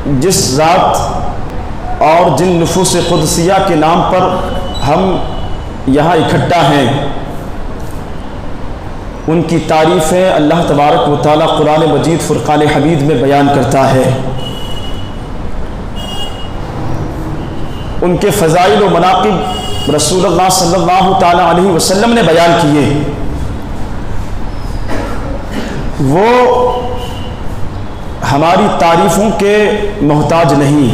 جس ذات اور جن نفوس قدسیہ کے نام پر ہم یہاں اکٹھا ہیں، ان کی تعریفیں اللہ تبارک و تعالیٰ قرآن مجید فرقان حمید میں بیان کرتا ہے۔ ان کے فضائل و مناقب رسول اللہ صلی اللہ تعالیٰ علیہ وسلم نے بیان کیے۔ وہ ہماری تعریفوں کے محتاج نہیں۔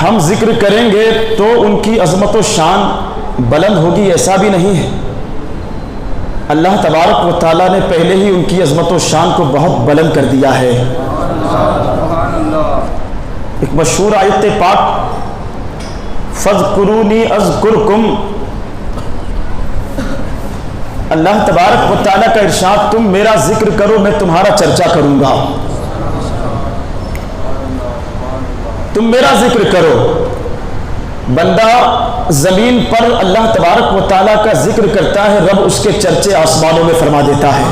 ہم ذکر کریں گے تو ان کی عظمت و شان بلند ہوگی، ایسا بھی نہیں ہے۔ اللہ تبارک و تعالیٰ نے پہلے ہی ان کی عظمت و شان کو بہت بلند کر دیا ہے۔ ایک مشہور آیت پاک فَاذْكُرُونِي أَذْكُرْكُمْ، اللہ تبارک و تعالیٰ کا ارشاد، تم میرا ذکر کرو میں تمہارا چرچا کروں گا۔ تم میرا ذکر کرو۔ بندہ زمین پر اللہ تبارک و تعالیٰ کا ذکر کرتا ہے، رب اس کے چرچے آسمانوں میں فرما دیتا ہے۔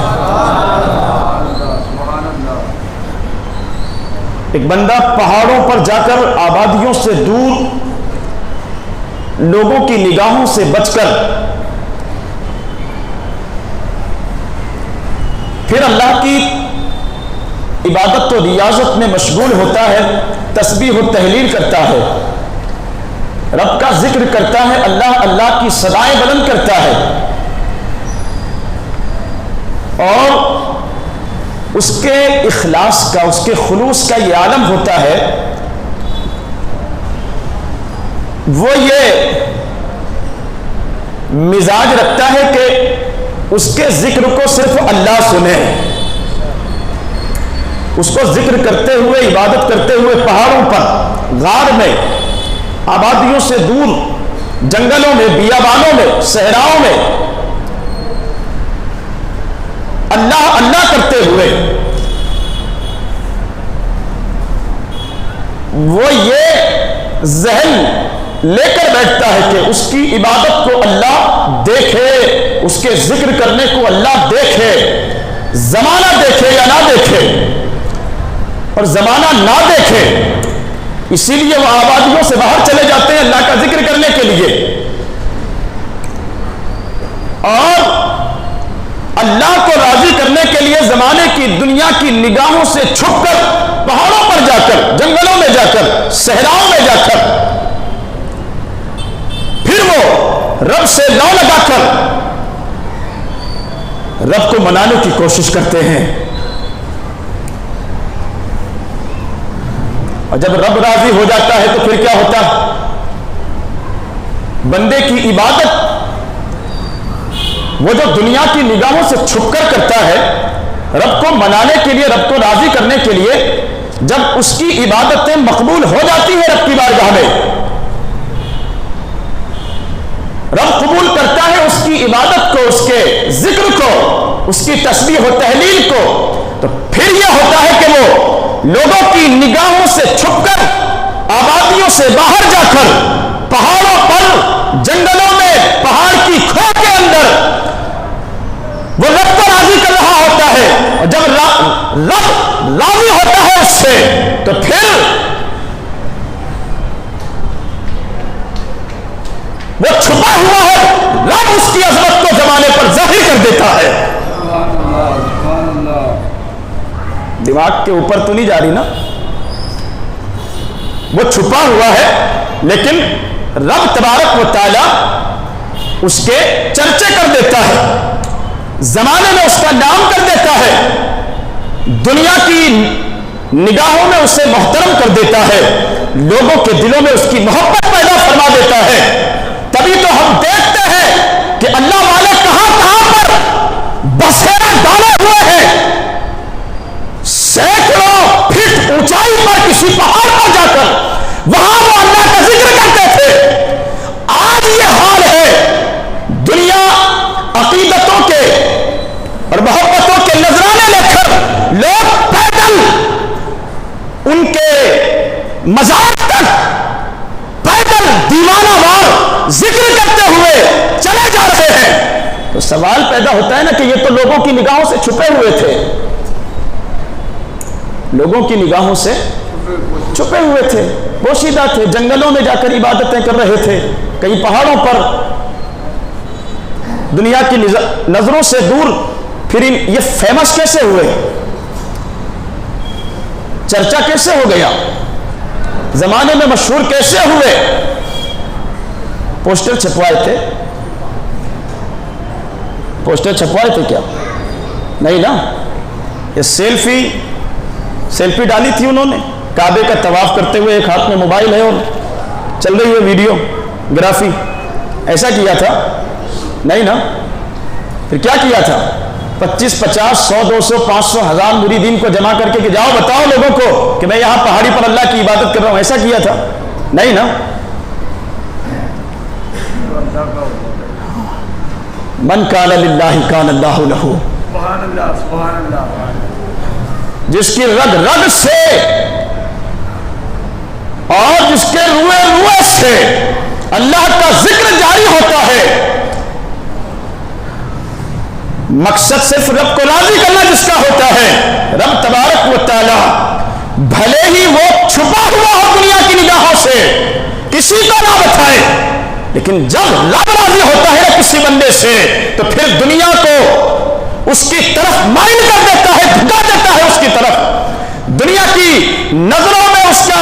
ایک بندہ پہاڑوں پر جا کر آبادیوں سے دور لوگوں کی نگاہوں سے بچ کر پھر اللہ کی عبادت و ریاضت میں مشغول ہوتا ہے، تسبیح و تحلیل کرتا ہے، رب کا ذکر کرتا ہے، اللہ اللہ کی صدائیں بلند کرتا ہے، اور اس کے اخلاص کا، اس کے خلوص کا یہ عالم ہوتا ہے، وہ یہ مزاج رکھتا ہے کہ اس کے ذکر کو صرف اللہ سنے۔ اس کو ذکر کرتے ہوئے، عبادت کرتے ہوئے پہاڑوں پر، غار میں، آبادیوں سے دور، جنگلوں میں، بیابانوں میں، صحراؤں میں اللہ اللہ کرتے ہوئے وہ یہ ذہن لے کر بیٹھتا ہے کہ اس کی عبادت کو اللہ دیکھے، اس کے ذکر کرنے کو اللہ دیکھے، زمانہ دیکھے یا نہ دیکھے، اور زمانہ نہ دیکھے، اسی لیے وہ آبادیوں سے باہر چلے جاتے ہیں اللہ کا ذکر کرنے کے لیے، اور اللہ کو راضی کرنے کے لیے زمانے کی، دنیا کی نگاہوں سے چھپ کر، پہاڑوں پر جا کر، جنگلوں میں جا کر، صحراؤں میں جا کر، پھر وہ رب سے لو لگا کر رب کو منانے کی کوشش کرتے ہیں۔ اور جب رب راضی ہو جاتا ہے تو پھر کیا ہوتا ہے؟ بندے کی عبادت وہ جو دنیا کی نگاہوں سے چھپ کر کرتا ہے، رب کو منانے کے لیے، رب کو راضی کرنے کے لیے، جب اس کی عبادتیں مقبول ہو جاتی ہیں رب کی بارگاہ میں، رب قبول کرتا ہے اس کی عبادت کو، اس کے ذکر کو، اس کی تسبیح و تحلیل کو، تو پھر یہ ہوتا ہے کہ وہ لوگوں کی نگاہوں سے چھپ کر، آبادیوں سے باہر جا کر، پہاڑوں پر، جنگلوں میں، پہاڑ کی کھو کے اندر وہ رب کو راضی کر رہا ہوتا ہے، اور جب رب راضی ہوتا ہے اس سے تو پھر وہ چھپا ہوا ہے، رب اس کی عظمت کو زمانے پر ظاہر کر دیتا ہے۔ دماغ کے اوپر تو نہیں جا رہی نا؟ وہ چھپا ہوا ہے، لیکن رب تبارک و تعالی اس کے چرچے کر دیتا ہے، زمانے میں اس کا نام کر دیتا ہے، دنیا کی نگاہوں میں اسے محترم کر دیتا ہے، لوگوں کے دلوں میں اس کی محبت پیدا فرما دیتا ہے۔ تبھی تو ہم دیکھتے ہیں کہ اللہ والے کہاں کہاں پر بسیرا ڈالے ہوئے ہیں، سینکڑوں فٹ اونچائی پر کسی پہاڑ پر جا کر وہاں وہ اللہ کا ذکر کرتے تھے۔ آج یہ حال ہے، دنیا عقیدتوں کے اور محبتوں کے نذرانے لے کر لوگ پیدل ان کے مزار تک پیدل دیوانہ وار ذکر کرتے ہوئے چلے جا رہے ہیں، تو سوال پیدا ہوتا ہے نا کہ یہ تو لوگوں کی نگاہوں سے چھپے ہوئے تھے، لوگوں کی نگاہوں سے چھپے ہوئے تھے، پوشیدہ تھے، جنگلوں میں جا کر عبادتیں کر رہے تھے، کئی پہاڑوں پر دنیا کی نظروں سے دور۔ پھر یہ فیمس کیسے ہوئے؟ چرچا کیسے ہو گیا؟ زمانے میں مشہور کیسے ہوئے؟ پوسٹر چھپوائے تھے؟ پوسٹر چھپوائے تھے کیا؟ نہیں نا، یہ سیلفی ڈالی تھی انہوں نے، کعبے کا طواف کرتے ہوئے، ایک ہاتھ میں موبائل ہے اور چل رہی ہے ویڈیو گرافی، ایسا کیا تھا؟ نہیں نا۔ پھر کیا کیا تھا؟ 25 50 100 200 500 1000 مریدین کو جمع کر کے کہ جاؤ بتاؤ لوگوں کو کہ میں یہاں پہاڑی پر اللہ کی عبادت کر رہا ہوں، ایسا کیا تھا؟ نہیں نا۔ من کان للہ کان اللہ لہ، سبحان اللہ سبحان اللہ، جس کی رگ رگ سے اور جس کے روئے روئے سے اللہ کا ذکر جاری ہوتا ہے، مقصد صرف رب کو راضی کرنا جس کا ہوتا ہے، رب تبارک و تعالی بھلے ہی وہ چھپا ہوا ہو دنیا کی نگاہوں سے، کسی کو نہ بتائے، لیکن جب رب راضی ہوتا ہے کسی بندے سے تو پھر دنیا کو اس کی طرف مائل کر دیتا ہے، جھکا دیتا ہے اس کی طرف، دنیا کی نظروں میں اس کا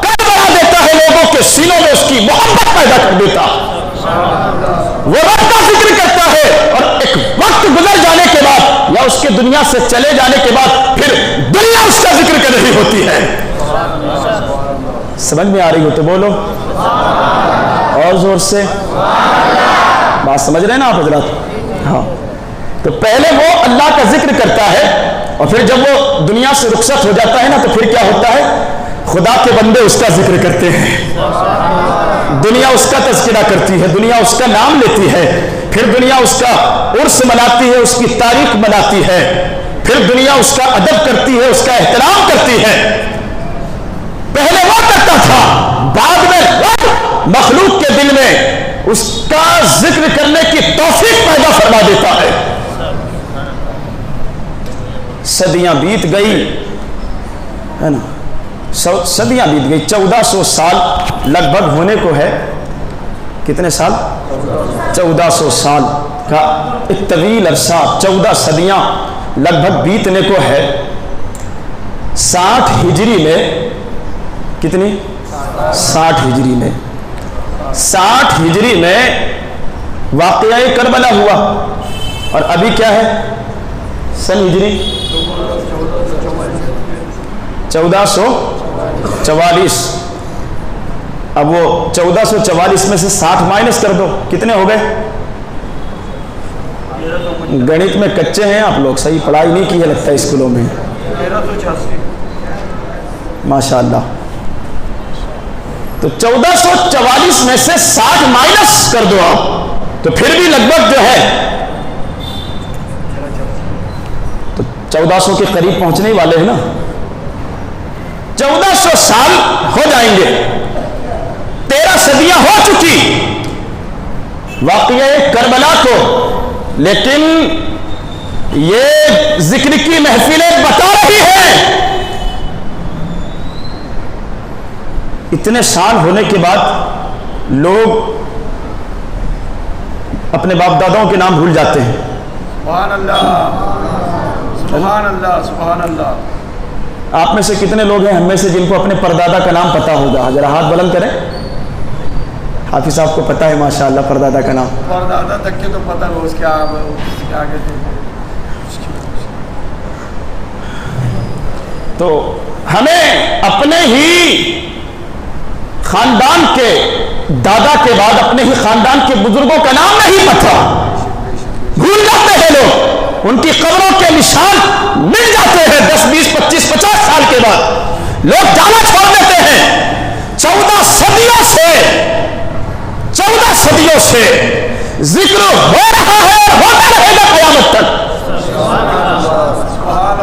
قد بڑھا دیتا ہے، لوگوں کے سینوں میں اس کی محبت پیدا کر دیتا، وہ رب کا ذکر کرتا ہے، اور ایک وقت گزر جانے کے بعد یا اس کے دنیا سے چلے جانے کے بعد پھر دنیا اس کا ذکر کر رہی ہوتی ہے۔ سمجھ میں آ رہی ہو تو بولو اور زور سے، بات سمجھ رہے ہیں نا آپ حضرات؟ ہاں، تو پہلے وہ اللہ کا ذکر کرتا ہے، اور پھر جب وہ دنیا سے رخصت ہو جاتا ہے نا تو پھر کیا ہوتا ہے؟ خدا کے بندے اس کا ذکر کرتے ہیں، دنیا اس کا تذکرہ کرتی ہے، دنیا اس کا نام لیتی ہے، پھر دنیا اس کا عرس مناتی ہے، اس کی تاریخ مناتی ہے، پھر دنیا اس کا ادب کرتی ہے، اس کا احترام کرتی ہے۔ پہلے وہ کرتا تھا، بعد میں رب مخلوق کے دل میں اس کا ذکر کرنے کی توفیق پیدا فرما دیتا ہے۔ صدیاں بیت گئی ہے نا، صدیاں بیت گئی، 1400 سال لگ بھگ ہونے کو ہے۔ کتنے سال؟ 1400 سال کا ایک طویل عرصہ، 14 صدیاں لگ بھگ بیتنے کو ہے۔ 60 ہجری میں، کتنی؟ 60 ہجری میں، 60 ہجری میں واقعہ کربلا ہوا، اور ابھی کیا ہے؟ سن ہجری 1444۔ اب وہ 1444 میں سے 60 مائنس کر دو، کتنے ہو گئے؟ گنت میں کچے ہیں آپ لوگ، صحیح پڑھائی نہیں کی ہے لگتا ہے اسکولوں میں۔ 1386 ماشاء اللہ۔ تو 1444 میں سے 60 مائنس کر دو آپ، تو پھر بھی لگ بھگ جو ہے تو 1400 کے قریب پہنچنے والے ہیں نا۔ 1400 سال ہو جائیں گے، 13 صدیاں ہو چکی واقعہ کربلا کو، لیکن یہ ذکر کی محفلیں بتا رہی ہیں اتنے سال ہونے کے بعد لوگ اپنے باپ داداؤں کے نام بھول جاتے ہیں۔ سبحان اللہ سبحان اللہ سبحان اللہ۔ آپ میں سے کتنے لوگ ہیں ہم میں سے جن کو اپنے پردادا کا نام پتا ہوگا؟ ذرا ہاتھ بلند کریں۔ حافظ صاحب کو پتا ہے ماشاءاللہ پردادا کا نام؟ پردادا تک کے تو پتہ ہو، اس کے آگے تھے۔ تو ہمیں اپنے ہی خاندان کے دادا کے بعد اپنے ہی خاندان کے بزرگوں کا نام نہیں پتا، بھول جاتے ہیں لوگ، ان کی قبروں کے نشان مل جاتے ہیں 10 20 25 50 سال کے بعد لوگ جانا چھوڑ دیتے ہیں۔ 14 صدیوں سے ذکر ہو رہا ہے، ہوتا رہے گا قیامت تک۔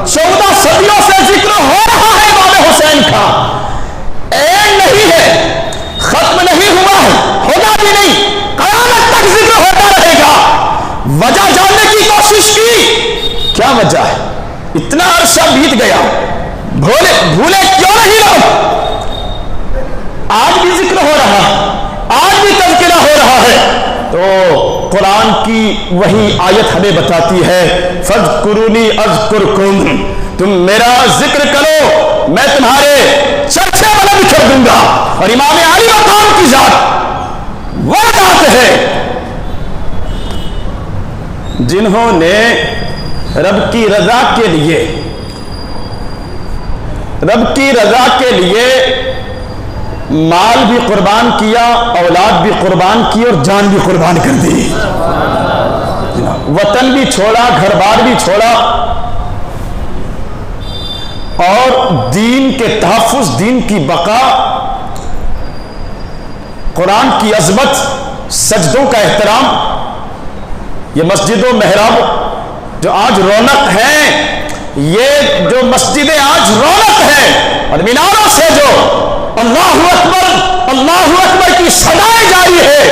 14 صدیوں سے ذکر ہو رہا ہے امام حسین کا، اینڈ نہیں ہے، ختم نہیں ہوا ہے، ہوگا بھی نہیں، قیامت تک ذکر ہوتا رہے گا۔ وجہ جاننے کی کوشش کی، کیا وجہ ہے؟ اتنا عرصہ بیت گیا، بھولے کیوں نہیں لوگ؟ آج بھی ذکر ہو رہا ہے، آج بھی تذکرہ ہو رہا ہے۔ تو قرآن کی وہی آیت ہمیں بتاتی ہے فَاذْكُرُونِي أَذْكُرْكُمْ، تم میرا ذکر کرو میں تمہارے چرچے بلند کر دوں گا۔ اور امام علی مقام کی ذات وہ ذات ہے جنہوں نے رب کی رضا کے لیے مال بھی قربان کیا، اولاد بھی قربان کی اور جان بھی قربان کر دی، وطن بھی چھوڑا، گھر بار بھی چھوڑا، اور دین کے تحفظ، دین کی بقا، قرآن کی عظمت، سجدوں کا احترام، یہ مسجد و محراب جو آج رونق ہیں، یہ جو مسجدیں آج رونق ہیں اور میناروں سے جو اللہ اکبر کی صدائیں جاری ہے،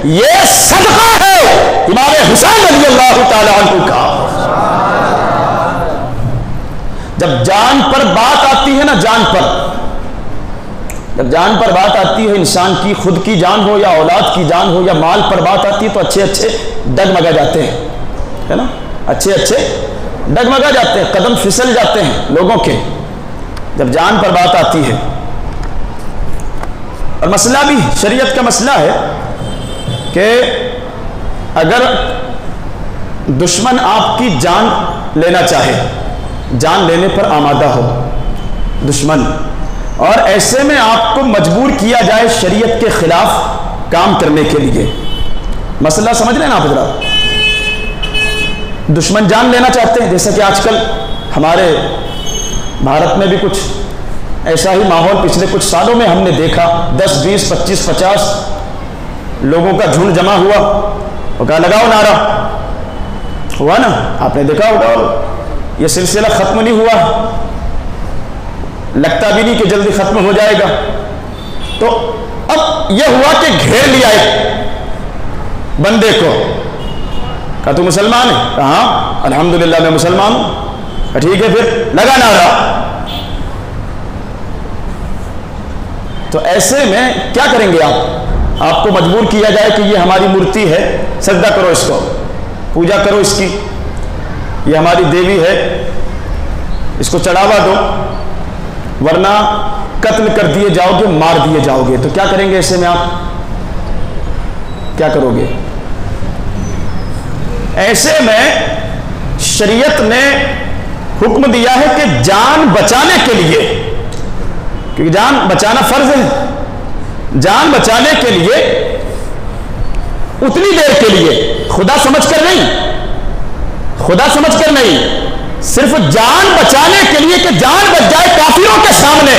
یہ صدقہ ہے امام حسین رضی اللہ تعالی عنہ کا۔ جب جان پر بات آتی ہے نا، جب جان پر بات آتی ہے انسان کی، خود کی جان ہو یا اولاد کی جان ہو یا مال پر بات آتی ہے، تو اچھے ڈگمگا جاتے ہیں، ہے نا، اچھے ڈگمگا جاتے ہیں، قدم پھسل جاتے ہیں لوگوں کے جب جان پر بات آتی ہے۔ اور مسئلہ بھی شریعت کا مسئلہ ہے کہ اگر دشمن آپ کی جان لینا چاہے، جان لینے پر آمادہ ہو دشمن، اور ایسے میں آپ کو مجبور کیا جائے شریعت کے خلاف کام کرنے کے لیے، مسئلہ سمجھ رہے ہیں آپ حضرات؟ دشمن جان لینا چاہتے ہیں، جیسا کہ آج کل ہمارے بھارت میں بھی کچھ ایسا ہی ماحول پچھلے کچھ سالوں میں ہم نے دیکھا، 10 20 25 50 لوگوں کا جھنڈ جمع ہوا، وہ کہا لگاؤ نعرہ، ہوا نا، آپ نے دیکھا ہوگا، یہ سلسلہ ختم نہیں ہوا، لگتا بھی نہیں کہ جلدی ختم ہو جائے گا۔ تو اب یہ ہوا کہ گھیر لیا ایک بندے کو، کہا تو مسلمان ہے؟ کہا ہاں الحمدللہ میں مسلمان ہوں۔ ٹھیک ہے پھر لگا نعرہ۔ تو ایسے میں کیا کریں گے آپ کو مجبور کیا جائے کہ یہ ہماری مورتی ہے، سجدہ کرو اس کو، پوجا کرو اس کی، یہ ہماری دیوی ہے، اس کو چڑھاوا دو، ورنہ قتل کر دیے جاؤ گے، مار دیے جاؤ گے۔ تو کیا کریں گے ایسے میں؟ آپ کیا کرو گے؟ ایسے میں شریعت نے حکم دیا ہے کہ جان بچانے کے لیے، کیونکہ جان بچانا فرض ہے، جان بچانے کے لیے اتنی دیر کے لیے، خدا سمجھ کر نہیں، صرف جان بچانے کے لیے کہ جان بچ جائے کافروں کے سامنے،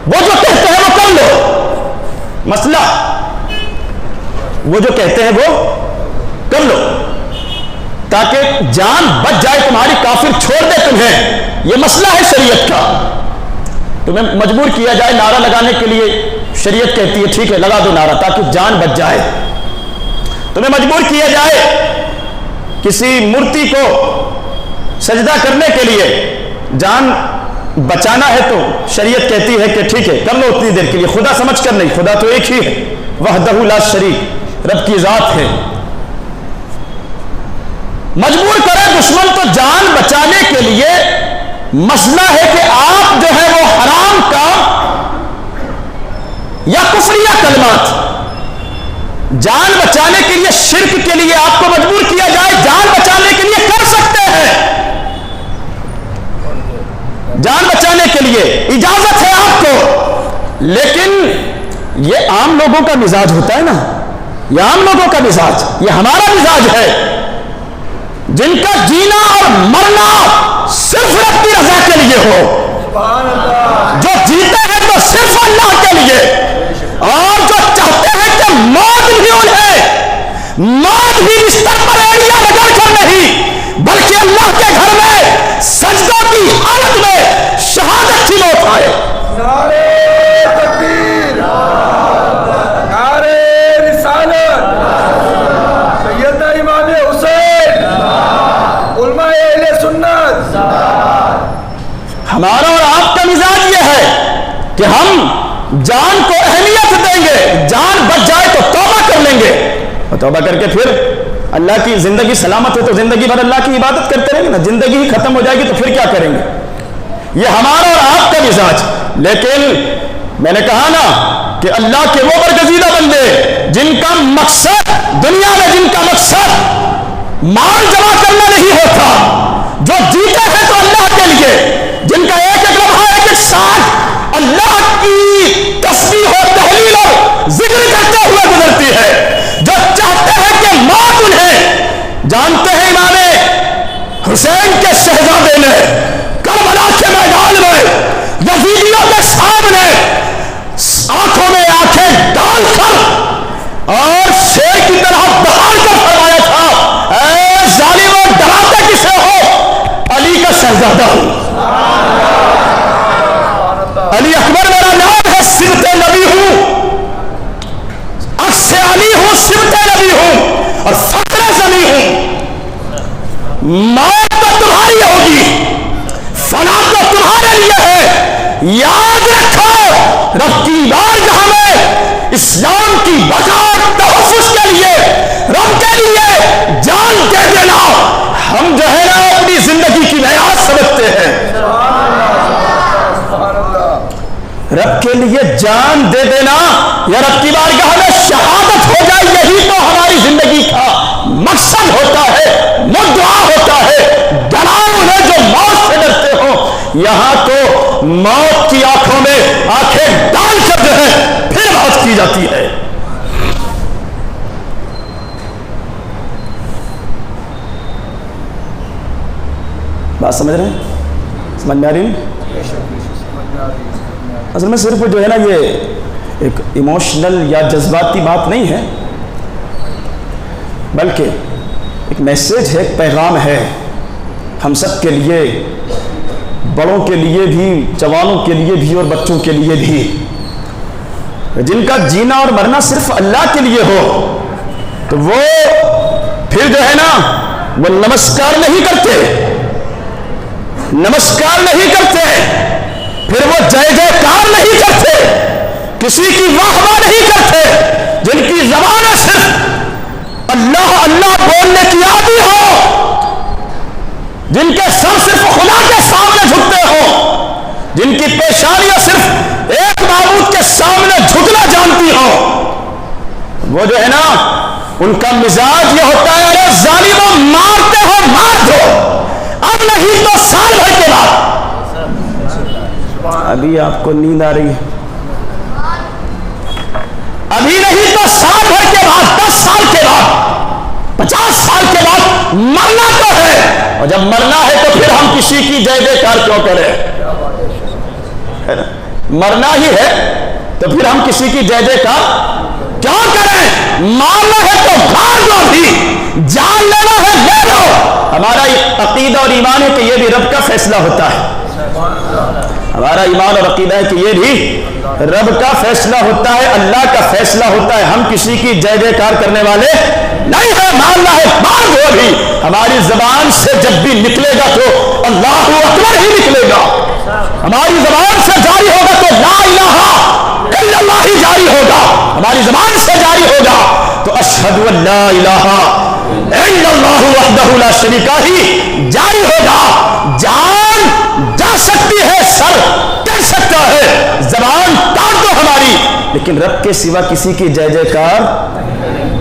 وہ جو کہتے ہیں وہ کر لو، مسئلہ وہ جو کہتے ہیں وہ کر لو، تاکہ جان بچ جائے تمہاری، کافر چھوڑ دے تمہیں، یہ مسئلہ ہے شریعت کا۔ تمہیں مجبور کیا جائے نعرہ لگانے کے لیے، شریعت کہتی ہے ٹھیک ہے لگا دو نعرہ تاکہ جان بچ جائے۔ تمہیں مجبور کیا جائے کسی مورتی کو سجدہ کرنے کے لیے، جان بچانا ہے تو شریعت کہتی ہے کہ ٹھیک ہے کر لو اتنی دیر کے لیے، خدا سمجھ کر نہیں، خدا تو ایک ہی ہے، وحدہ لا شریک، رب کی ذات ہے۔ مجبور کرے دشمن تو جان بچانے کے لیے، مسئلہ ہے کہ آپ جو ہے وہ حرام کا یا کفریہ کلمات، جان بچانے کے لیے، شرک کے لیے آپ کو مجبور کیا جائے، جان بچانے کے لیے کر سکتے ہیں، جان بچانے کے لیے اجازت ہے آپ کو، لیکن یہ عام لوگوں کا مزاج ہوتا ہے نا، یہ عام لوگوں کا مزاج، یہ ہمارا مزاج ہے، جن کا جینا اور مرنا صرف رب کی رضا کے لیے ہو، جو جیتے ہیں تو صرف اللہ کے لیے، اور جو چاہتے ہیں کہ موت بھی انہیں، موت بھی بستر پر ایڑیاں رگڑ کر نہیں، بلکہ اللہ کے گھر میں سجدوں کی حالت میں شہادت کی موت آئے۔ نعرہ تکبیر، نعرہ رسالت، سیدنا امام حسین، علماء اہل سنت، ہمارا اور آپ کا کہ ہم جان کو اہمیت دیں گے، جان بچ جائے تو توبہ کر لیں گے، اور توبہ کر کے پھر اللہ کی زندگی سلامت ہے تو زندگی بھر اللہ کی عبادت کرتے رہیں گے نا. زندگی ہی ختم ہو جائے گی تو پھر کیا کریں گے؟ یہ ہمارا اور آپ کا مزاج. لیکن میں نے کہا نا کہ اللہ کے وہ برگزیدہ بندے جن کا مقصد دنیا میں، جن کا مقصد مال جمع کرنا نہیں ہوتا، جو جیتے ہیں تو اللہ کے لیے، جن کا ایک ایک لمحہ ایک ایک ساتھ اللہ کی تسبیح و تحلیل اور ذکر کرتے ہوئے گزرتی ہے، جو چاہتے ہیں کہ موت انہیں، جانتے ہیں امام حسین کے شہزادے نے کربلا کے میدان میں یزیدیوں کے سامنے آنکھوں میں آنکھیں ڈال کر اور شیر کی طرح دہاڑ کر فرمایا تھا، اے ظالموں ڈراتے کسے ہو؟ علی کا شہزادہ ہوں، علی اکبر میرا نام ہے، سبط نبی ہوں، عکس علی ہوں، سبط نبی ہوں اور فخر زمین ہوں. موت تو تمہاری ہوگی، فنا تو تمہارے لیے ہے. یاد رکھو رب کی بارگاہ میں اسلام کی بقا اور تحفظ کے لیے، رب کے لیے جان دے دینا. ہم جو ہے نا اپنی زندگی کی معیار سمجھتے ہیں، رب کے لیے جان دے دینا یا رب کی بارگاہ میں شہادت ہو جائے، یہی تو ہماری زندگی کا مقصد ہوتا ہے، مدعا ہوتا ہے. ڈراؤ ہے جو موت سے ڈرتے ہو، یہاں تو موت کی آنکھوں میں آنکھیں ڈال کر جو ہے پھر بات کی جاتی ہے. بات سمجھ رہے ہیں؟ سمجھ میں آ رہی ہے؟ اصل میں صرف جو ہے نا یہ ایک ایموشنل یا جذباتی بات نہیں ہے، بلکہ ایک میسیج ہے، ایک پیغام ہے ہم سب کے لیے، بڑوں کے لیے بھی، جوانوں کے لیے بھی اور بچوں کے لیے بھی، جن کا جینا اور مرنا صرف اللہ کے لیے ہو تو وہ پھر جو ہے نا وہ نمسکار نہیں کرتے، نمسکار نہیں کرتے، پھر وہ جے جے کار نہیں کرتے، کسی کی واہ واہ نہیں کرتے. جن کی زبان صرف اللہ اللہ بولنے کی عادی ہو، جن کے سر صرف خدا کے سامنے جھکتے ہوں، جن کی پیشانیاں صرف ایک معبود کے سامنے جھکنا جانتی ہوں، وہ جو ہے نا ان کا مزاج یہ ہوتا ہے، ارے ظالموں مارتے ہو مار دو، اب نہیں تو سال بھر کے بعد. ابھی آپ کو نیند آ رہی ہے؟ ابھی نہیں تو سال بھر کے بعد، 10 سال کے بعد، 50 سال کے بعد مرنا تو ہے. اور جب مرنا ہے تو پھر ہم کسی کی جے جے کار کیوں کریں؟ مرنا ہی ہے تو پھر ہم کسی کی جے جے کار کیوں کریں؟ مارنا ہے تو مار دو، بھی جان لینا ہے لے لو. ہمارا عقیدہ اور ایمان ہے کہ یہ بھی رب کا فیصلہ ہوتا ہے. ہمارا ایمان اور عقیدہ ہے کہ یہ بھی رب کا فیصلہ ہوتا ہے، اللہ کا فیصلہ ہوتا ہے. ہم کسی کی جے جے کار کرنے والے نہیں ہے. ماننا ہے مار دو، بھی ہماری زبان سے جب بھی نکلے گا تو اللہ اکبر ہی نکلے گا. ہماری زبان سے جاری ہوگا تو لا الہ الا اللہ ہی جاری ہوگا. ہماری زبان سے جاری ہوگا تو اشہد ان لا الہ الا اللہ وحدہ لا شریک ہی جاری ہوگا. جان جا سکتی ہے، سر کر سکتا ہے، زبان کاٹ دو ہماری، لیکن رب کے سوا کسی کی جے جے کار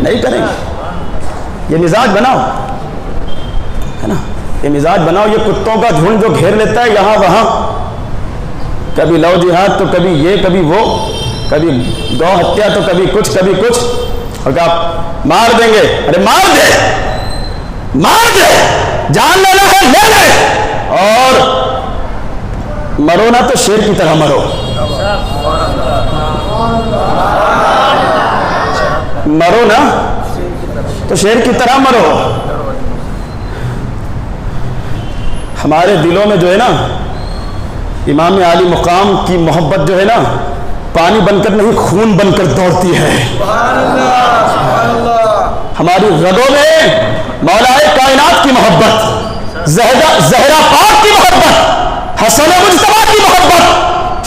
نہیں کریں گے. یہ مزاج بناؤ ہے نا، یہ مزاج بناؤ. یہ کتوں کا جھنڈ جو گھیر لیتا ہے یہاں وہاں، کبھی لو جہاد تو کبھی یہ کبھی وہ، کبھی گو ہتیا تو کبھی کچھ کبھی کچھ، اور کہا مار دیں گے. ارے مار دے، مار دے، جان لینا ہے لے لے، اور مرو نا تو شیر کی طرح مرو. مرو نا تو شیر کی طرح مرو. ہمارے دلوں میں جو ہے نا امام عالی مقام کی محبت جو ہے نا پانی بن کر نہیں خون بن کر دوڑتی ہے. ہماری رگوں میں مولا کائنات کی محبت، زہرا پاک کی محبت، حسن مجتبی کی محبت،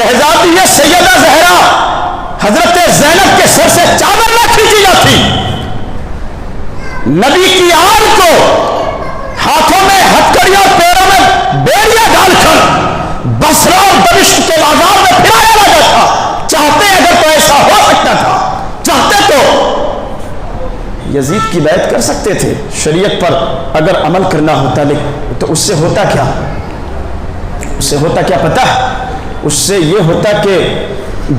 شہزادی سیدہ زہرا حضرت زینب کے سر سے چادر نہ کھینچی جاتی، نبی کی آل کو ہاتھوں میں ہتکڑیاں پیروں میں بیڑیاں ڈال کر بصرہ اور دمشق کے بازار میں پھرایا نہ جاتا۔ چاہتے اگر تو ایسا ہو سکتا تھا، چاہتے تو یزید کی بیعت کر سکتے تھے، شریعت پر اگر عمل کرنا ہوتا، لیکن تو اس سے ہوتا کیا؟ اس سے ہوتا کیا پتہ ہے؟ اس سے یہ ہوتا کہ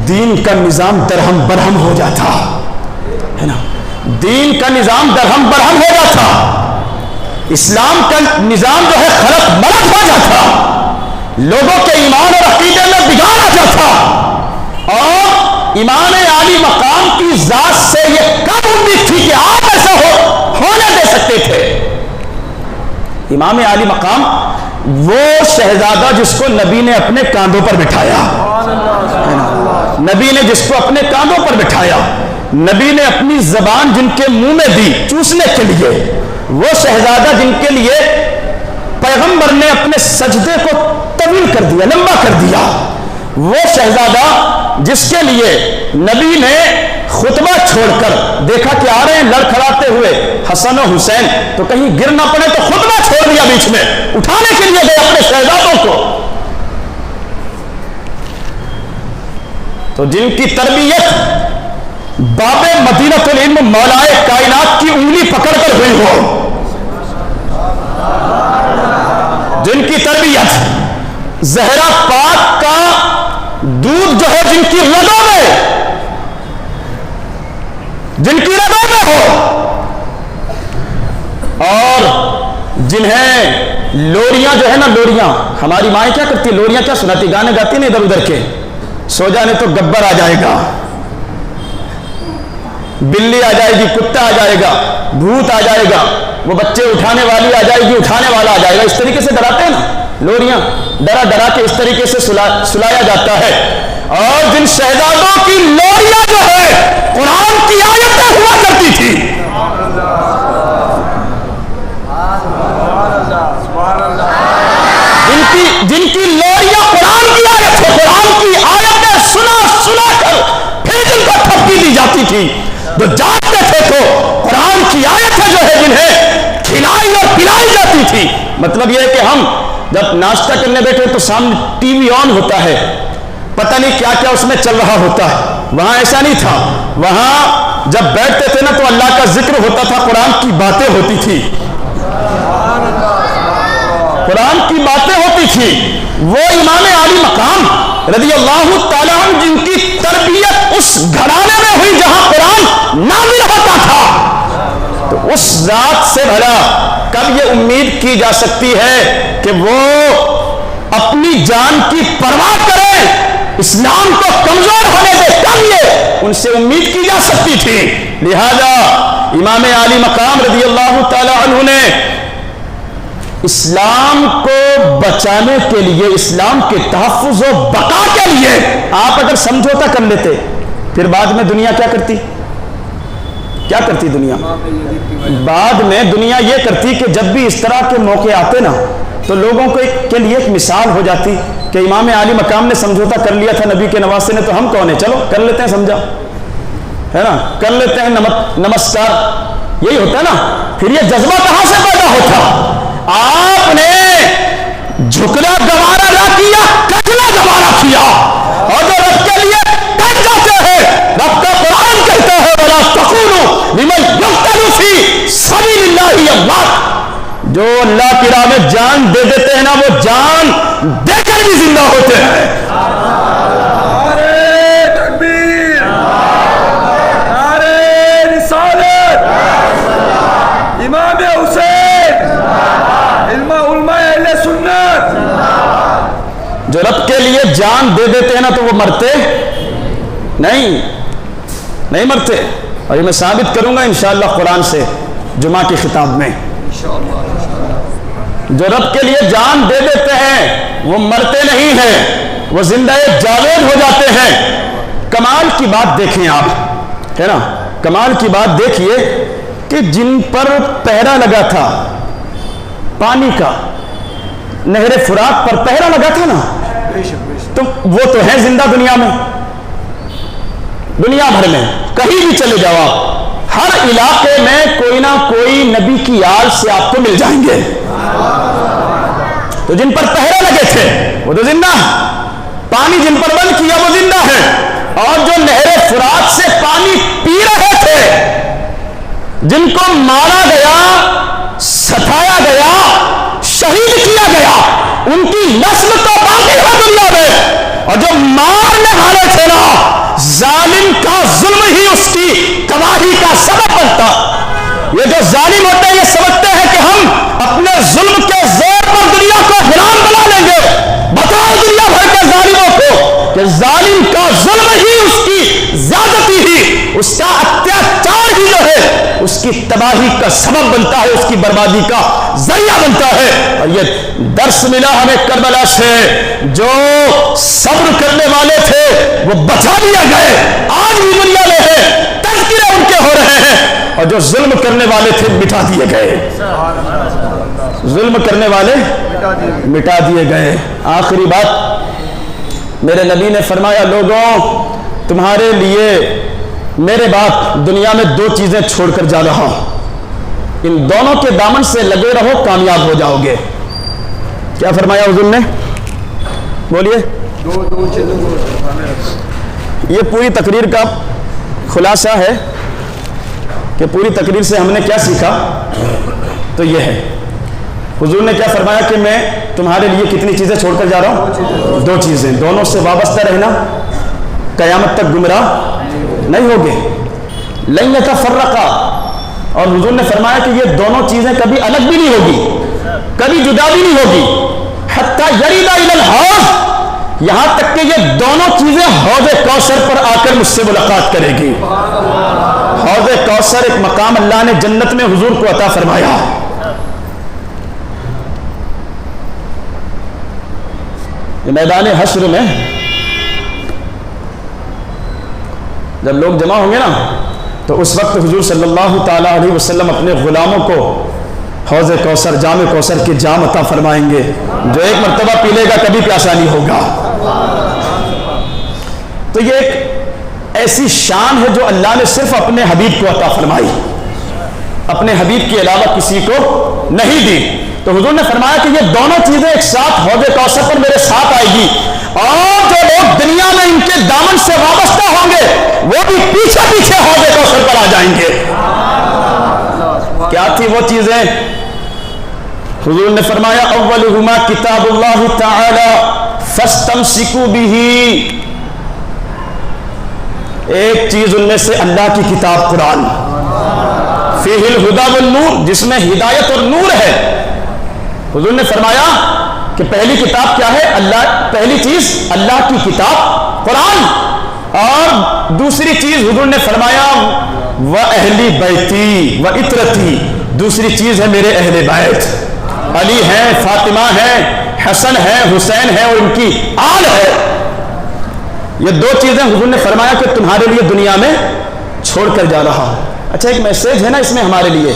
دین کا نظام درہم برہم ہو جاتا ہے نا، دین کا نظام درہم برہم ہو جاتا، اسلام کا نظام جو ہے خلط ملط ہو جاتا، لوگوں کے ایمان اور عقیدے میں بگاڑ آ جاتا، اور امام عالی مقام کی ذات سے یہ کم امید تھی کہ آپ ایسا ہونے دے سکتے تھے۔ امام عالی مقام وہ شہزادہ جس کو نبی نے اپنے کاندھوں پر بٹھایا، نبی نے جس کو اپنے کاندھوں پر بٹھایا، نبی نے اپنی زبان جن کے منہ میں دی چوسنے کے لیے، وہ شہزادہ جن کے لیے پیغمبر نے اپنے سجدے کو طویل کر دیا، لمبا کر دیا، وہ شہزادہ جس کے لیے نبی نے خطبہ چھوڑ کر دیکھا کہ آ رہے ہیں لڑکھڑاتے ہوئے حسن و حسین، تو کہیں گر نہ پڑے تو خطبہ چھوڑ دیا بیچ میں، اٹھانے کے لیے گئے اپنے شہزادوں کو، تو جن کی تربیت باب مدینۃ العلم مولائے کائنات کی انگلی پکڑ کر ہوئی ہو، جن کی تربیت زہرا پاک کا دودھ جو ہے جن کی رگوں میں ہو، اور جنہیں لوریاں جو ہے نا، لوریاں ہماری مائیں کیا کرتی، لوریاں کیا سناتی، گانے گاتی نا ادھر ادھر کے، سو جانے تو گبر آ جائے گا، بلی آ جائے گی، کتا آ جائے گا، بھوت آ جائے گا، وہ بچے اٹھانے والی آ جائے گی، اٹھانے والا آ جائے گا، اس طریقے سے ڈراتے ہیں نا لوریاں، ڈرا ڈرا کے اس طریقے سے سلایا جاتا ہے۔ اور جن شہزادوں کی لوریاں جو ہے قرآن کی آیتیں ہوا کرتی تھی، جن کی لوریاں قرآن کی آیت ہے، قرآن کی آیتیں سنا کر پھر جن کو تھپکی دی جاتی تھی، جو جانتے تھے تو قرآن کی آیتیں جو ہے جنہیں کھلائی اور پلائی جاتی تھی۔ مطلب یہ ہے کہ ہم جب ناشتہ کرنے بیٹھے تو سامنے ٹی وی آن ہوتا ہے، پتہ نہیں کیا کیا اس میں چل رہا ہوتا ہے، وہاں ایسا نہیں تھا، وہاں جب بیٹھتے تھے نا تو اللہ کا ذکر ہوتا تھا، قرآن کی باتیں ہوتی تھی، قرآن کی باتیں ہوتی تھی۔ وہ امام عالی مقام رضی اللہ تعالیٰ عنہ جن کی تربیت اس گھرانے میں ہوئی جہاں قرآن نازل ہوتا تھا، تو اس ذات سے بھلا کب یہ امید کی جا سکتی ہے کہ وہ اپنی جان کی پرواہ کریں، اسلام کو کمزور ہونے سے کم یہ ان سے امید کی جا سکتی تھی۔ لہذا امام عالی مقام رضی اللہ تعالیٰ عنہ نے اسلام کو بچانے کے لیے، اسلام کے تحفظ و بقا کے لیے آپ اگر سمجھوتا کر لیتے، پھر بعد میں دنیا کیا کرتی؟ کیا کرتی دنیا؟ بعد میں دنیا یہ کرتی کہ جب بھی اس طرح کے موقع آتے نا تو لوگوں کے لیے ایک مثال ہو جاتی کہ امام عالی مقام نے سمجھوتا کر لیا تھا نبی کے نواسے نے، تو ہم کون ہیں، چلو کر لیتے ہیں، سمجھا ہے نا، کر لیتے ہیں نمسکار، یہی ہوتا ہے نا۔ پھر یہ جذبہ کہاں سے پیدا ہوتا؟ آپ نے جھکنا گوارا نہ کیا، کٹنا گوارا کیا، اور جو رب کے لیے کٹ جاتے ہیں، رب کا قرآن کہتا ہے وَلَا تَقُولُوا لِمَنْ يُقْتَلُ فِي سَبِيلِ اللَّهِ أَمْوَاتٌ، جو اللہ کی راہ میں جان دے دیتے ہیں نا، وہ جان دے کر بھی زندہ ہوتے ہیں۔ جو رب کے لیے جان دے دیتے ہیں نا تو وہ مرتے نہیں مرتے، اور یہ میں ثابت کروں گا انشاءاللہ قرآن سے جمعہ کی خطاب میں۔ جو رب کے لیے جان دے دیتے ہیں وہ مرتے نہیں ہیں، وہ زندہ جاوید ہو جاتے ہیں۔ کمال کی بات دیکھیں آپ، ہے نا، کمال کی بات دیکھیے کہ جن پر پہرا لگا تھا پانی کا، نہر فرات پر پہرا لگا تھا نا، تو وہ تو ہیں زندہ دنیا میں، دنیا بھر میں کہیں بھی چلے جاؤ آپ، ہر علاقے میں کوئی نہ کوئی نبی کی آل سے آپ کو مل جائیں گے۔ تو جن پر پہرے لگے تھے وہ تو زندہ ہیں، پانی جن پر بند کیا وہ زندہ ہیں، اور جو نہر فرات سے پانی پی رہے تھے، جن کو مارا گیا، ستایا گیا، شہید کیا گیا، ان کی نسل تو باقی ہے دنیا میں، اور جو مارنے والے تھے نا، ظالم کا ظلم ہی اس کی تباہی کا سبب بنتا۔ یہ جو ظالم ہوتے ہیں یہ سمجھتے ہیں کہ ہم اپنے ظلم کے زور پر دنیا کو حیران بنا لیں گے۔ بتاؤ دنیا بھر کے ظالموں کو کہ ظالم کا ظلم ہی، اس کی زیادتی ہی، اس کا اتیاچار ہی جو ہے اس کی تباہی کا سبب بنتا ہے، اس کی بربادی کا ذریعہ بنتا ہے۔ اور یہ درس ملا ہمیں کربلا سے، جو صبر کرنے والے تھے وہ بچا لیے گئے، آج بھی دنیا میں ہے، تذکرے ان کے ہو رہے ہیں، اور جو ظلم کرنے والے تھے مٹا دیے گئے، ظلم کرنے والے مٹا دیے گئے۔ آخری بات، میرے نبی نے فرمایا، لوگوں تمہارے لیے میرے بعد دنیا میں دو چیزیں چھوڑ کر جا رہا ہوں، ان دونوں کے دامن سے لگے رہو، کامیاب ہو جاؤ گے۔ کیا فرمایا حضور نے؟ بولیے۔ دو چیزوں کو یہ پوری تقریر کا خلاصہ ہے کہ پوری تقریر سے ہم نے کیا سیکھا، تو یہ ہے حضور نے کیا فرمایا کہ میں تمہارے لیے کتنی چیزیں چھوڑ کر جا رہا ہوں؟ دو چیزیں، دونوں سے وابستہ رہنا، قیامت تک گمراہ نہیں ہوگے۔ لن یتفرقا، اور حضور نے فرمایا کہ یہ دونوں چیزیں کبھی الگ بھی نہیں ہوگی، کبھی جدا بھی نہیں ہوگی، حتی یریدا الی الحوض، یہاں تک کہ یہ دونوں چیزیں حوض کوثر پر آ کر مجھ سے ملاقات کرے گی۔ حوض کوثر ایک مقام اللہ نے جنت میں حضور کو عطا فرمایا۔ یہ میدان حشر میں جب لوگ جمع ہوں گے نا، تو اس وقت حضور صلی اللہ تعالی علیہ وسلم اپنے غلاموں کو حوض کوثر، جام کوثر کے جام عطا فرمائیں گے، جو ایک مرتبہ پی لے گا کبھی پیاسا نہیں ہوگا۔ تو یہ ایک ایسی شان ہے جو اللہ نے صرف اپنے حبیب کو عطا فرمائی، اپنے حبیب کے علاوہ کسی کو نہیں دی۔ تو حضور نے فرمایا کہ یہ دونوں چیزیں ایک ساتھ حوض کوثر پر میرے ساتھ آئے گی، اور جو لوگ دنیا میں ان کے دامن سے وابستہ ہوں گے وہ بھی پیچھے پیچھے حوض کوثر پر آ جائیں گے۔ کیا تھی وہ چیزیں؟ حضور نے فرمایا، اولہما کتاب اللہ تعالی فاستمسکوا بہ، ایک چیز ان میں سے اللہ کی کتاب قرآن، فیہ الہدی والنور، جس میں ہدایت اور نور ہے۔ حضور نے فرمایا کہ پہلی کتاب کیا ہے؟ اللہ، پہلی چیز اللہ کی کتاب قرآن، اور دوسری چیز حضور نے فرمایا وَأَهْلِ بَيْتِي وَإِطْرَتِي، دوسری چیز ہے میرے اہل بیت، علی ہیں، فاطمہ ہیں، حسن ہیں، حسین ہیں، اور ان کی آل ہے۔ یہ دو چیزیں حضور نے فرمایا کہ تمہارے لیے دنیا میں چھوڑ کر جا رہا ہوں۔ اچھا، ایک میسج ہے نا اس میں ہمارے لیے۔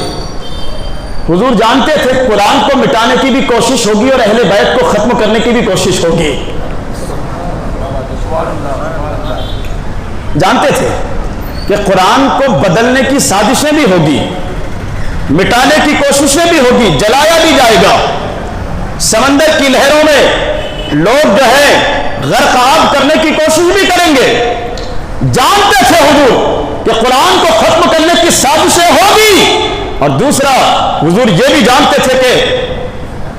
حضور جانتے تھے قرآن کو مٹانے کی بھی کوشش ہوگی اور اہل بیت کو ختم کرنے کی بھی کوشش ہوگی، جانتے تھے کہ قرآن کو بدلنے کی سازشیں بھی ہوگی، مٹانے کی کوششیں بھی ہوگی، جلایا بھی جائے گا، سمندر کی لہروں میں لوگ جو ہے غرق آب کرنے کی کوشش بھی کریں گے۔ جانتے تھے حضور کہ قرآن کو ختم کرنے کی سازشیں ہوگی، اور دوسرا حضور یہ بھی جانتے تھے کہ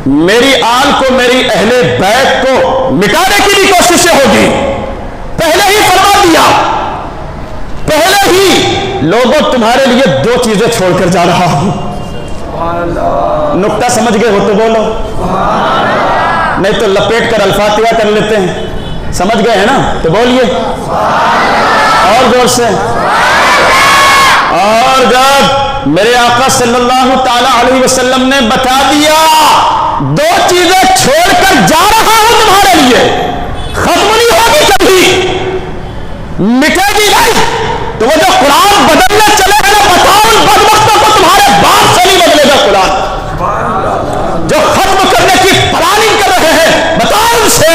میری آل کو، میری اہل بیت کو مٹانے کی بھی کوششیں ہوگی۔ پہلے ہی فرما دیا، پہلے ہی لوگوں تمہارے لیے دو چیزیں چھوڑ کر جا رہا ہوں۔ نقطہ سمجھ گئے ہو تو بولو، نہیں تو لپیٹ کر الفاتحہ کر لیتے ہیں۔ سمجھ گئے ہیں نا تو بولیے اور زور سے۔ اور جب میرے آقا صلی اللہ تعالی علیہ وسلم نے بتا دیا دو چیزیں چھوڑ کر جا رہا ہوں تمہارے لیے، ختم نہیں ہوگی کبھی، مٹے گی نہیں، تو وہ جو قرآن بدلنے چلے گا، بتاؤ ان بدبختوں کو تمہارے باپ سے نہیں بدلے گا قرآن۔ جو ختم کرنے کی پلاننگ کر رہے ہیں، بتاؤ ان سے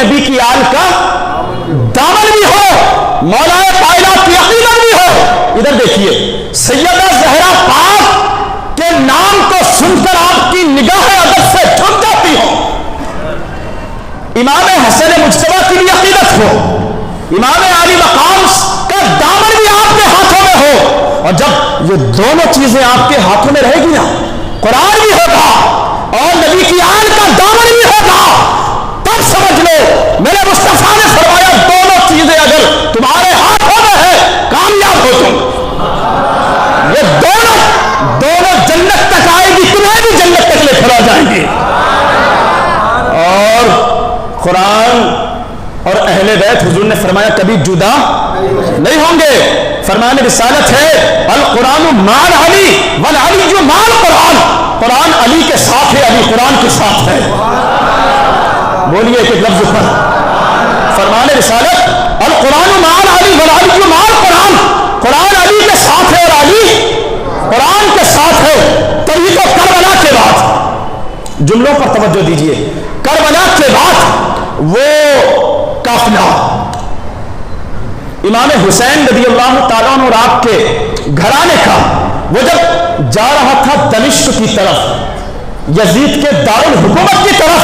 نبی کی آل کا دامن بھی ہو، مولا کائنات کی عقیدت بھی ہو۔ ادھر دیکھیے سیدہ زہرا پاک کے نام کو سن کر آپ کی نگاہ ادب سے جھک جاتی ہو، امام حسن مجتبی کی بھی عقیدت ہو، امام علی مقام کا دامن بھی آپ کے ہاتھوں میں ہو، اور جب یہ دونوں چیزیں آپ کے ہاتھوں میں رہے گی نا، قرآن بھی ہوگا اور نبی کی آل کا دامن بھی ہوگا، تب سمجھ لو میرے مصطفیٰ نے فرمایا دونوں چیزیں اگر تمہارے ہاتھوں میں ہے کامیاب ہو تم۔ یہ دونوں جنت تک آئے گی، تمہیں بھی جنت تک لے کھلا جائیں گی۔ اور قرآن اور اہل بیت حضور نے فرمایا کبھی جدا نہیں ہوں گے۔ فرمان رسالت ہے القرآن مال علی والعلی مال قرآن، قرآن علی کے ساتھ ہے، علی قرآن کے ساتھ ہے۔ بولیے ایک لفظ پر فرمان رسالت القرآن مال علی والعلی مال قرآن، قرآن علی کے ساتھ ہے اور علی قرآن کے ساتھ ہے۔ تو یہ تو کربلا کے بعد، جملوں پر توجہ دیجئے، کربلا کے بعد وہ قافلہ امام حسین رضی اللہ تعالیٰ عنہ اور آپ کے گھرانے کا، وہ جب جا رہا تھا دمشق کی طرف، یزید کے دارالحکومت کی طرف،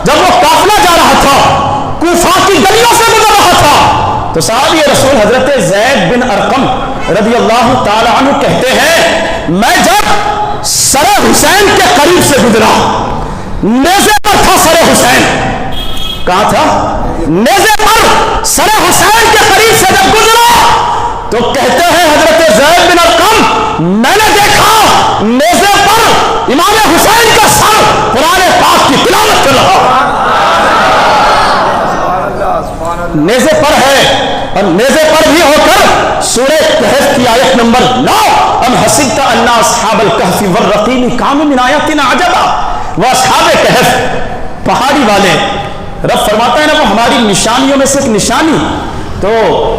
جب وہ قافلہ جا رہا تھا، کوفہ کی گلیوں سے گزر رہا تھا، تو صحابی رسول حضرت زید بن ارقم رضی اللہ تعالیٰ عنہ کہتے ہیں میں جب سر حسین کے قریب سے گزرا، نیزے پر تھا سر حسین، کہاں تھا؟ نیزے پر سر حسین کے قریب سے جب گزرا تو کہتے ہیں حضرت زید بن ارقم میں نے دیکھا نیزے پر امام حسین کا سر قرآن پاک کی تلاوت کر رہا، نیزے پر ہے، اور نیزے پر بھی ہو کر سورہ کہف کی آیت نمبر 9 ام حسبت ان اصحاب الکہف والرقیم کانوا من آیاتنا عجبا، وہ اصحاب کہف پہاڑی والے، رب فرماتا ہے نا وہ ہماری نشانیوں میں سے ایک نشانی، تو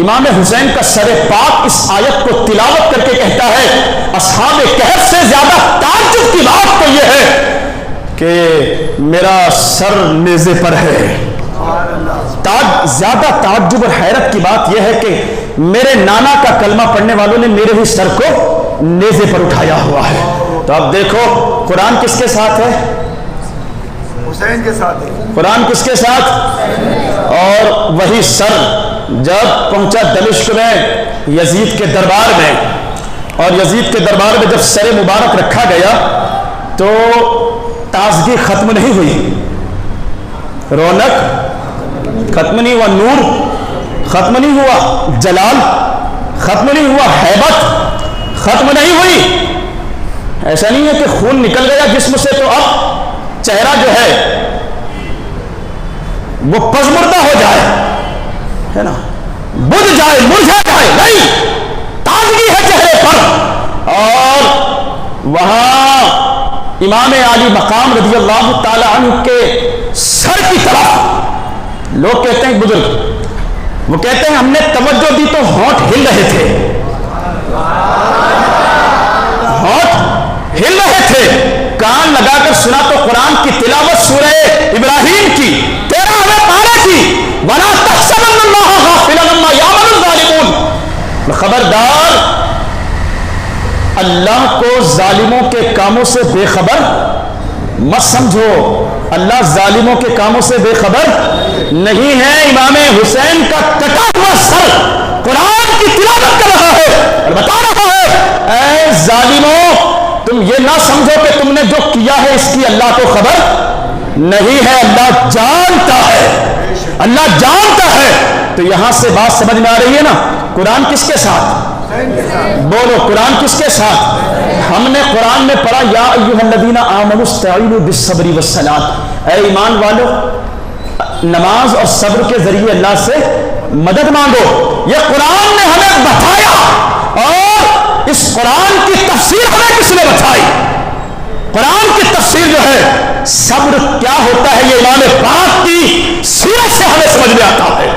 امام حسین کا سر پاک اس آیت کو تلاوت کر کے کہتا ہے اصحاب کہف سے زیادہ تعجب کی بات تو یہ ہے کہ میرا سر نیزے پر ہے۔ زیادہ تعجب اور حیرت کی بات یہ ہے کہ میرے نانا کا کلمہ پڑھنے والوں نے میرے ہی سر کو نیزے پر اٹھایا ہوا ہے۔ تو اب دیکھو قرآن کس کے ساتھ ہے؟ حسین کے ساتھ ہے۔ قرآن کس کے ساتھ؟ اور وہی سر جب پہنچا دمشق میں یزید کے دربار میں، اور یزید کے دربار میں جب سر مبارک رکھا گیا تو تازگی ختم نہیں ہوئی، رونق ختم نہیں ہوا، نور ختم نہیں ہوا، جلال ختم نہیں ہوا، ہیبت ختم نہیں ہوئی۔ ایسا نہیں ہے کہ خون نکل گیا جسم سے تو اب چہرہ جو ہے وہ پژمردہ ہو جائے، ہے نا، بجھ جائے، مرجھا جائے، نہیں، تازگی ہے چہرے پر۔ اور وہاں امام علی مقام رضی اللہ تعالی عنہ کے سر کی طرف لوگ کہتے ہیں بزرگ، وہ کہتے ہیں ہم نے توجہ دی تو ہونٹ ہل رہے تھے، ہونٹ ہل رہے تھے، کان لگا کر سنا تو قرآن کی تلاوت سورہ ابراہیم کی 13ویں پارے کی، وَلَا تَحْسَبَنَّ اللَّهَ غَافِلًا عَمَّا يَعْمَلُ الظَّالِمُونَ، خبردار اللہ کو ظالموں کے کاموں سے بے خبر مت سمجھو، اللہ ظالموں کے کاموں سے بے خبر نہیں ہے۔ امام حسین کا کٹا ہوا سر قرآن کی تلاوت کر رہا ہے اور بتا رہا ہے اے ظالموں تم یہ نہ سمجھو کہ تم نے جو کیا ہے اس کی اللہ کو خبر نہیں ہے، اللہ جانتا ہے، اللہ جانتا ہے۔ تو یہاں سے بات سمجھ میں آ رہی ہے نا، قرآن کس کے ساتھ؟ بولو قرآن کس کے ساتھ؟ ہم نے قرآن میں پڑھا یا ایھا الذین آمنوا استعینوا بالصبر والصلاۃ، اے ایمان والو نماز اور صبر کے ذریعے اللہ سے مدد مانگو۔ یہ قرآن نے ہمیں بتایا، اور اس قرآن کی تفسیر ہمیں کس نے بتائی؟ قرآن کی تفسیر جو ہے صبر کیا ہوتا ہے یہ امام پاک کی سیرت سے ہمیں سمجھ میں آتا ہے۔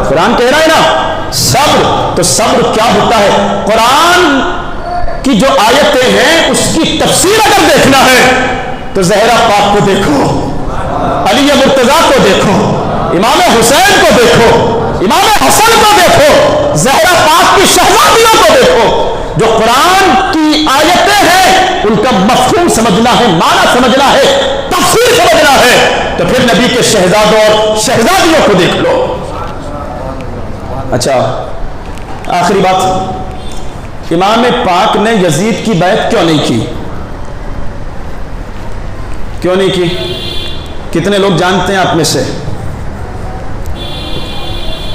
قرآن کہہ رہا ہے نا صبر، تو صبر کیا ہوتا ہے؟ قرآن کی جو آیتیں ہیں اس کی تفسیر اگر دیکھنا ہے تو زہرا پاک کو دیکھو، علی مرتضیٰ کو دیکھو، امام حسین کو دیکھو، امام حسن کو دیکھو، زہرا پاک کی شہزادیوں کو دیکھو. جو قرآن کی آیتیں ہیں ان کا مفہوم سمجھنا ہے، معنی سمجھنا ہے، تفسیر سمجھنا ہے، تو پھر نبی کے شہزادوں اور شہزادیوں کو دیکھ لو. اچھا آخری بات، امام پاک نے یزید کی بیعت کیوں نہیں کی؟ کیوں نہیں کی؟ کتنے لوگ جانتے ہیں آپ میں سے؟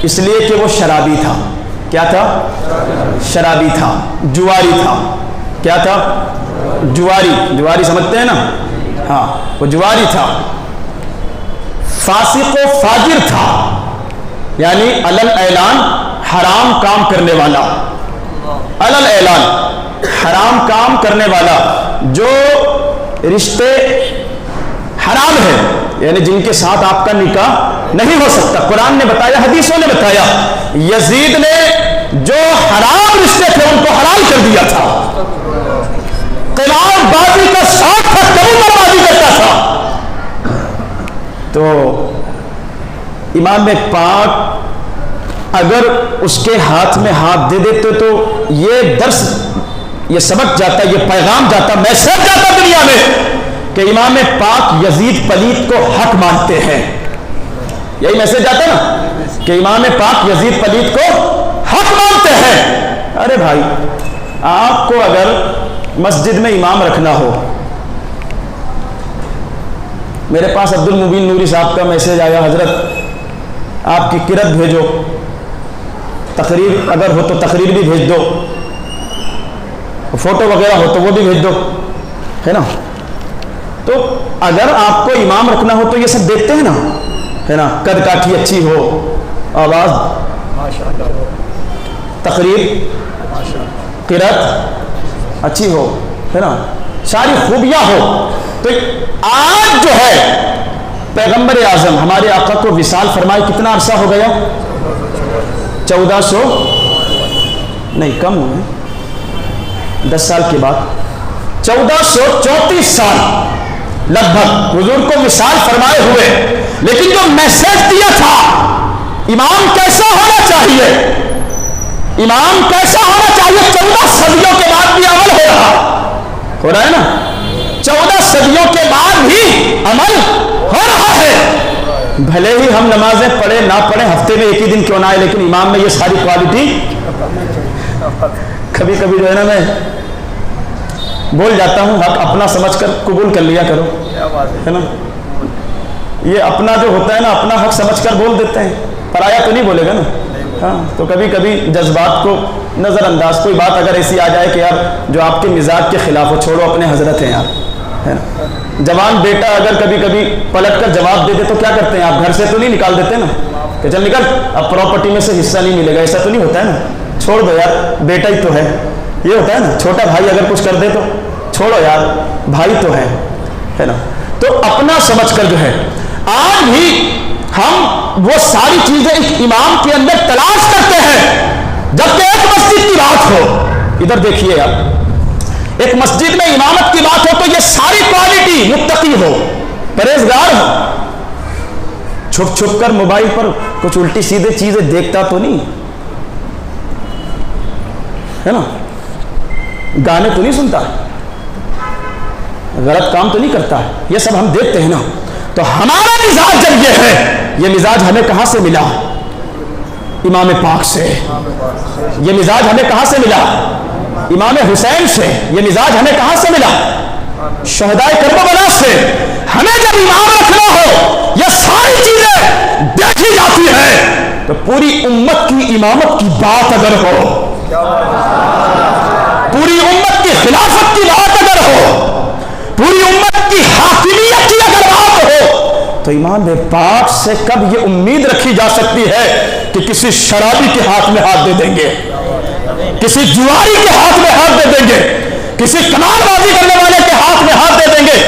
اس لیے کہ وہ شرابی تھا. کیا تھا؟ شرابی تھا، جواری تھا. کیا تھا؟ جواری سمجھتے ہیں نا؟ ہاں، وہ جواری تھا، فاسق و فاجر تھا، یعنی علل اعلان حرام کام کرنے والا، علل اعلان حرام کام کرنے والا، جو رشتے حرام ہے، یعنی جن کے ساتھ آپ کا نکاح نہیں ہو سکتا. قرآن نے بتایا، حدیثوں نے بتایا، یزید نے جو حرام رشتے تھے ان کو حلال کر دیا تھا. قمار بازی کا شوق تھا، کبوتر بازی کرتا تھا. تو امام پاک اگر اس کے ہاتھ میں ہاتھ دے دیتے تو یہ درس، یہ سبق جاتا، یہ پیغام جاتا، میسج جاتا دنیا میں کہ امام پاک یزید پلیت کو حق مانتے ہیں. یہی میسج آتا نا کہ امام پاک یزید پلیت کو حق مانتے ہیں. ارے بھائی، آپ کو اگر مسجد میں امام رکھنا ہو، میرے پاس عبد المبین نوری صاحب کا میسج آیا، حضرت آپ کی کرت بھیجو، تقریر اگر ہو تو تقریر بھی بھیج دو، فوٹو وغیرہ ہو تو وہ بھی بھیج دو، ہے نا. تو اگر آپ کو امام رکھنا ہو تو یہ سب دیکھتے ہیں نا، ہے نا، قد کاٹھی اچھی ہو، آواز، تقریر، قرات اچھی ہو، ہے نا، ساری خوبیاں ہو. تو آج جو ہے پیغمبر اعظم ہمارے آقا کو وصال فرمائے کتنا عرصہ ہو گیا؟ 1400 نہیں، کم ہوئے 10 سال کے بعد 1434 سال لگ بھگ حضور کو وصال فرمائے ہوئے. لیکن جو میسج دیا تھا امام کیسا ہونا چاہیے، امام کیسا ہونا چاہیے، 14 صدیوں کے بعد بھی عمل ہو رہا ہے نا، 14 صدیوں کے بعد بھی عمل ہو رہا ہے. بھلے ہی ہم نمازیں پڑھیں نہ پڑھیں، ہفتے میں ایک ہی دن کیوں نہ آئے، لیکن امام میں یہ ساری کوالٹی. کبھی کبھی جو ہے نا میں بول جاتا ہوں، حق اپنا سمجھ کر قبول کر لیا کرو، ہے نا. یہ اپنا جو ہوتا ہے نا، اپنا حق سمجھ کر بول دیتے ہیں، پرایا تو نہیں بولے گا نا. ہاں، تو کبھی کبھی جذبات کو نظر انداز، کوئی بات اگر ایسی آ جائے کہ یار جو آپ کے مزاج کے خلاف ہو، چھوڑو، اپنے حضرت ہیں یار، ہے نا. جوان بیٹا اگر کبھی کبھی پلٹ کر جواب دے دے تو کیا کرتے ہیں آپ؟ گھر سے تو نہیں نکال دیتے نا کہ چل نکل، اب پراپرٹی میں سے حصہ نہیں ملے گا، ایسا تو نہیں ہوتا ہے نا. چھوڑ دو یار، بیٹا ہی تو ہے، یہ ہوتا ہے نا. چھوٹا بھائی اگر کچھ کر دے تو چھوڑو یار، بھائی تو ہے نا. تو اپنا سمجھ کر جو ہے آج بھی ہم وہ ساری چیزیں ایک امام کے اندر تلاش کرتے ہیں. جبکہ ایک مسجد کی بات ہو، ادھر دیکھیے آپ، ایک مسجد میں امامت کی بات ہو تو یہ ساری کوالٹی، متقی ہو، پرہیزگار ہو، چھپ چھپ کر موبائل پر کچھ الٹی سیدھے چیزیں دیکھتا تو نہیں ہے نا، گانے تو نہیں سنتا، غلط کام تو نہیں کرتا ہے، یہ سب ہم دیکھتے ہیں نا. تو ہمارا مزاج جب یہ ہے، یہ مزاج ہمیں کہاں سے ملا؟ امام پاک سے. یہ مزاج ہمیں کہاں سے ملا؟ امام حسین سے. یہ مزاج ہمیں کہاں سے ملا؟ شہدائے کربلا سے. ہمیں جب امام رکھنا ہو، یہ ساری چیزیں دیکھی جاتی ہیں. تو پوری امت کی امامت کی بات اگر ہو، پوری امت کی خلافت کی بات اگر ہو، پوری امت کی حاکمیت کی اگر بات ہو، تو امام پاک سے کب یہ امید رکھی جا سکتی ہے کہ کسی شرابی کے ہاتھ میں ہاتھ دے دیں گے، کسی جواری کے ہاتھ میں ہاتھ دے دیں گے، کسی قمار بازی کرنے والے کے ہاتھ میں ہاتھ دے دیں گے،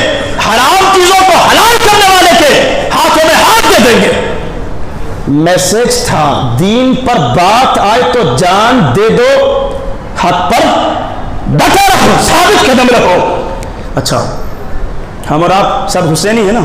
حرام چیزوں کو حلال کرنے والے کے ہاتھوں میں ہاتھ دے دیں گے. میسج تھا، دین پر بات آئے تو جان دے دو، حق پر ڈٹے رہو، ثابت قدم رہو. اچھا، ہم اور آپ سب حسینی ہیں نا،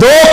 2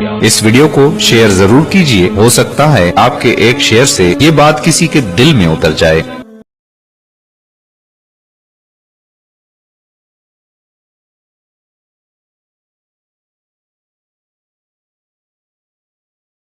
اس ویڈیو کو شیئر ضرور کیجیے، ہو سکتا ہے آپ کے ایک شیئر سے یہ بات کسی کے دل میں اتر جائے۔